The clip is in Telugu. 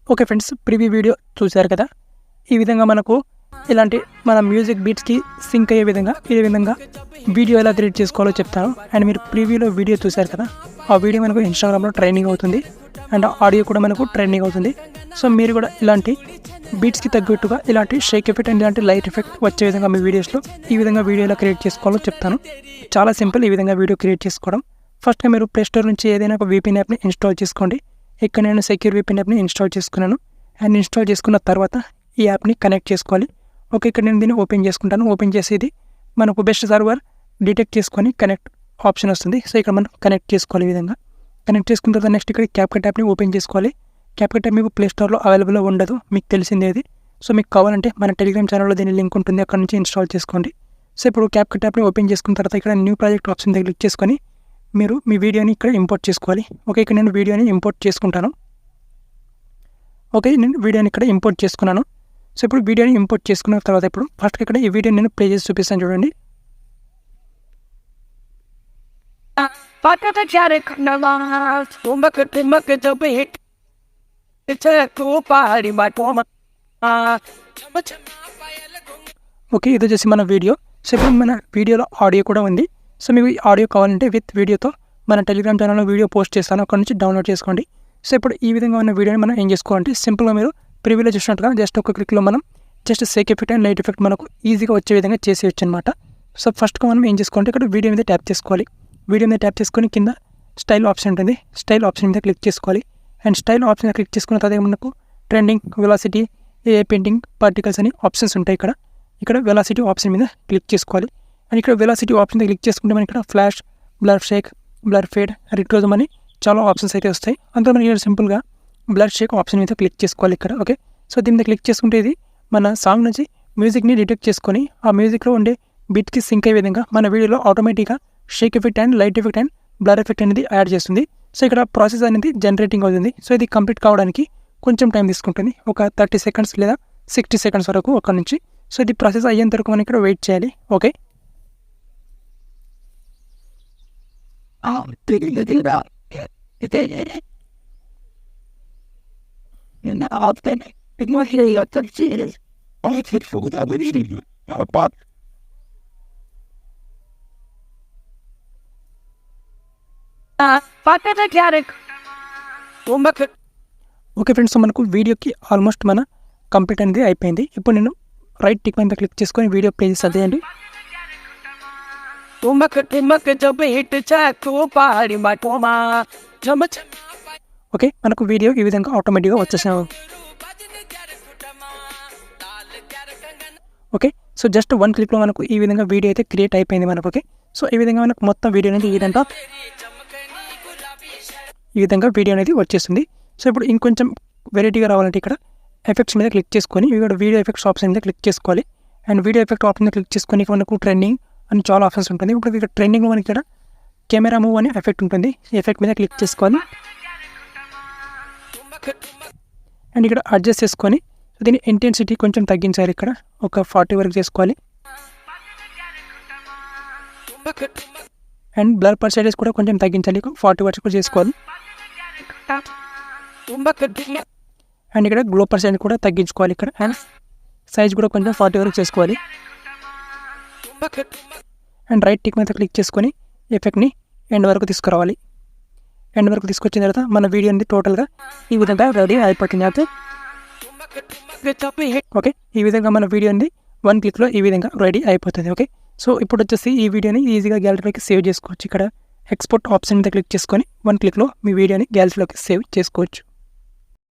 ఓకే ఫ్రెండ్స్, ప్రీవ్యూ వీడియో చూశారు కదా. ఈ విధంగా మనకు ఇలాంటి మన మ్యూజిక్ బీట్స్కి సింక్ అయ్యే విధంగా ఈ విధంగా వీడియో ఎలా క్రియేట్ చేసుకోవాలో చెప్తాను. అండ్ మీరు ప్రీవ్యూలో వీడియో చూశారు కదా, ఆ వీడియో మనకు ఇన్స్టాగ్రామ్లో ట్రెండింగ్ అవుతుంది అండ్ ఆడియో కూడా మనకు ట్రెండింగ్ అవుతుంది. సో మీరు కూడా ఇలాంటి బీట్స్కి తగ్గట్టుగా ఇలాంటి షేక్ ఎఫెక్ట్ అండ్ ఇలాంటి లైట్ ఎఫెక్ట్ వచ్చే విధంగా మీ వీడియోస్లో ఈ విధంగా వీడియో ఎలా క్రియేట్ చేసుకోవాలో చెప్తాను. చాలా సింపుల్ ఈ విధంగా వీడియో క్రియేట్ చేసుకోవడం. ఫస్ట్గా మీరు ప్లే స్టోర్ నుంచి ఏదైనా ఒక VPN యాప్ని ఇన్స్టాల్ చేసుకోండి. ఇక్కడ నేను సెక్యూర్ VPN యాప్ని ఇన్స్టాల్ చేసుకున్నాను. అండ్ ఇన్స్టాల్ చేసుకున్న తర్వాత ఈ యాప్ని కనెక్ట్ చేసుకోవాలి. ఓకే, ఇక్కడ నేను దీన్ని ఓపెన్ చేసుకుంటాను. ఓపెన్ చేసేది మనకు బెస్ట్ సర్వర్ డిటెక్ట్ చేసుకొని కనెక్ట్ ఆప్షన్ వస్తుంది. సో ఇక్కడ మనం కనెక్ట్ చేసుకోవాలి. ఈ విధంగా కనెక్ట్ చేసుకున్న తర్వాత నెక్స్ట్ ఇక్కడ క్యాప్కట్ యాప్ని ఓపెన్ చేసుకోవాలి. క్యాప్కట్ యాప్ మీకు ప్లే స్టోర్లో అవైలబుల్లో ఉండదు, మీకు తెలిసిందేది. సో మీకు కావాలంటే మన టెలిగ్రామ్ ఛానల్లో దీని లింక్ ఉంటుంది, అక్కడ నుంచి ఇన్స్టాల్ చేసుకోండి. సో ఇప్పుడు క్యాప్కట్ యాప్ని ఓపెన్ చేసుకున్న తర్వాత ఇక్కడ న్యూ ప్రాజెక్ట్ ఆప్షన్ దగ్గర క్లిక్ చేసుకొని మీరు మీ వీడియోని ఇక్కడ ఇంపోర్ట్ చేసుకోవాలి. ఓకే, ఇక్కడ నేను వీడియోని ఇంపోర్ట్ చేసుకుంటాను. ఓకే, నేను వీడియోని ఇక్కడ ఇంపోర్ట్ చేసుకున్నాను. సో ఇప్పుడు వీడియోని ఇంపోర్ట్ చేసుకున్న తర్వాత ఇప్పుడు ఫస్ట్ ఇక్కడ ఈ వీడియోని నేను ప్లే చేసి చూపిస్తాను చూడండి. ఓకే, ఇది వచ్చేసి మన వీడియో. సో ఇప్పుడు మన వీడియోలో ఆడియో కూడా ఉంది. సో మీకు ఆడియో కావాలంటే విత్ వీడియోతో మన టెలిగ్రామ్ ఛానల్లో వీడియో పోస్ట్ చేస్తాను, అక్కడ నుంచి డౌన్లోడ్ చేసుకోండి. సో ఇప్పుడు ఈ విధంగా ఉన్న వీడియోని మనం ఏం చేసుకోవాలంటే సింపుల్గా మీరు ప్రివ్యూలో చూసినట్టుగా జస్ట్ ఒక క్లిక్లో మనం just Sheikh effect and light effect మనకు ఈజీగా వచ్చే విధంగా చేసేయచ్చు అనమాట. సో ఫస్ట్గా మనం ఏం చేసుకోవాలంటే ఇక్కడ వీడియో మీద ట్యాప్ చేసుకోవాలి. వీడియో మీద ట్యాప్ చేసుకొని కింద స్టైల్ ఆప్షన్ ఉంటుంది, స్టైల్ ఆప్షన్ మీద క్లిక్ చేసుకోవాలి. అండ్ స్టైల్ ఆప్షన్ మీద క్లిక్ చేసుకున్న తర్వాత మనకు ట్రెండింగ్, వెలాసిటీ, పెయింటింగ్, పార్టికల్స్ అని ఆప్షన్స్ ఉంటాయి. ఇక్కడ వెలాసిటీ ఆప్షన్ మీద క్లిక్ చేసుకోవాలి. అండ్ ఇక్కడ వెలాసిటీ ఆప్షన్ మీద క్లిక్ చేసుకుంటే మనకి ఇక్కడ flash, blur shake, blur fade, రిట్రోజమ్ అని చాలా ఆప్షన్స్ అయితే వస్తాయి. అందులో మనకి ఇక్కడ సింపుల్గా బ్లర్ షేక్ ఆప్షన్ మీద క్లిక్ చేసుకోవాలి ఇక్కడ. ఓకే, సో దీని మీద క్లిక్ చేసుకుంటే ఇది మన సాంగ్ నుంచి మ్యూజిక్ని డిటెక్ట్ చేసుకొని ఆ మ్యూజిక్లో ఉండే బీట్కి సింక్ అయ్యే విధంగా మన వీడియోలో ఆటోమేటిక్గా Sheikh effect and light effect and blur effect అనేది యాడ్ చేస్తుంది. సో ఇక్కడ ప్రాసెస్ అనేది జనరేటింగ్ అవుతుంది. సో ఇది కంప్లీట్ కావడానికి కొంచెం టైం తీసుకుంటుంది, ఒక 30 సెకండ్స్ లేదా 60 సెకండ్స్ వరకు అక్కడ నుంచి. సో ఇది ప్రాసెస్ అయ్యేంత వరకు మనం ఇక్కడ వెయిట్ చేయాలి. ఓకే, ఓకే ఫ్రెండ్స్, సో మనకు వీడియోకి ఆల్మోస్ట్ మన కంప్లీట్ అనేది అయిపోయింది. ఇప్పుడు నేను రైట్ టిక్ మీద క్లిక్ చేసుకొని వీడియో ప్లే చేసి అదేంటి. ఓకే, మనకు వీడియో ఈ విధంగా ఆటోమేటిక్గా వచ్చేసాము. ఓకే, సో జస్ట్ 1 క్లిక్లో మనకు ఈ విధంగా వీడియో అయితే క్రియేట్ అయిపోయింది మనకు. ఓకే, సో ఈ విధంగా మనకు మొత్తం వీడియో అనేది ఈ విధంగా వీడియో అనేది వచ్చేస్తుంది. సో ఇప్పుడు ఇంకొంచెం వెరైటీగా రావాలంటే ఇక్కడ ఎఫెక్ట్స్ మీద క్లిక్ చేసుకొని ఇక్కడ వీడియో ఎఫెక్ట్స్ ఆప్షన్ మీద క్లిక్ చేసుకోవాలి. అండ్ వీడియో ఎఫెక్ట్ ఆప్షన్ మీద క్లిక్ చేసుకొని మనకు ట్రెండింగ్ అని చాలా ఆప్షన్స్ ఉంటుంది. ఇప్పుడు ఇక్కడ ట్రెండింగ్లో మనకి ఇక్కడ కెమెరా మూవ్ అనే ఎఫెక్ట్ ఉంటుంది. ఈ ఎఫెక్ట్ మీద క్లిక్ చేసుకోవాలి అండ్ ఇక్కడ అడ్జస్ట్ చేసుకొని దీని ఇంటెన్సిటీ కొంచెం తగ్గించాలి. ఇక్కడ ఒక 40 వరకు చేసుకోవాలి. అండ్ బ్లర్ పర్సెంటేజ్ కూడా కొంచెం తగ్గించాలి, 40 వరకు చేసుకోవాలి. అండ్ ఇక్కడ గ్లో పర్సెంట్ కూడా తగ్గించుకోవాలి. ఇక్కడ అండ్ సైజ్ కూడా కొంచెం 40 వరకు చేసుకోవాలి. అండ్ రైట్ టిక్ మీద క్లిక్ చేసుకొని ఎఫెక్ట్ని ఎండ్ వరకు తీసుకురావాలి. ఎండ్ వరకు తీసుకొచ్చిన తర్వాత మన వీడియో అనేది టోటల్గా ఈ విధంగా రెడీ అయిపోతుంది. ఓకే, ఈ విధంగా మన వీడియో అనేది 1 క్లిక్లో ఈ విధంగా రెడీ అయిపోతుంది. ఓకే, సో ఇప్పుడు వచ్చేసి ఈ వీడియోని ఈజీగా గ్యాలరీలోకి సేవ్ చేసుకోవచ్చు. ఇక్కడ ఎక్స్పోర్ట్ ఆప్షన్ మీద క్లిక్ చేసుకొని 1 క్లిక్లో మీ వీడియోని గ్యాలరీలోకి సేవ్ చేసుకోవచ్చు.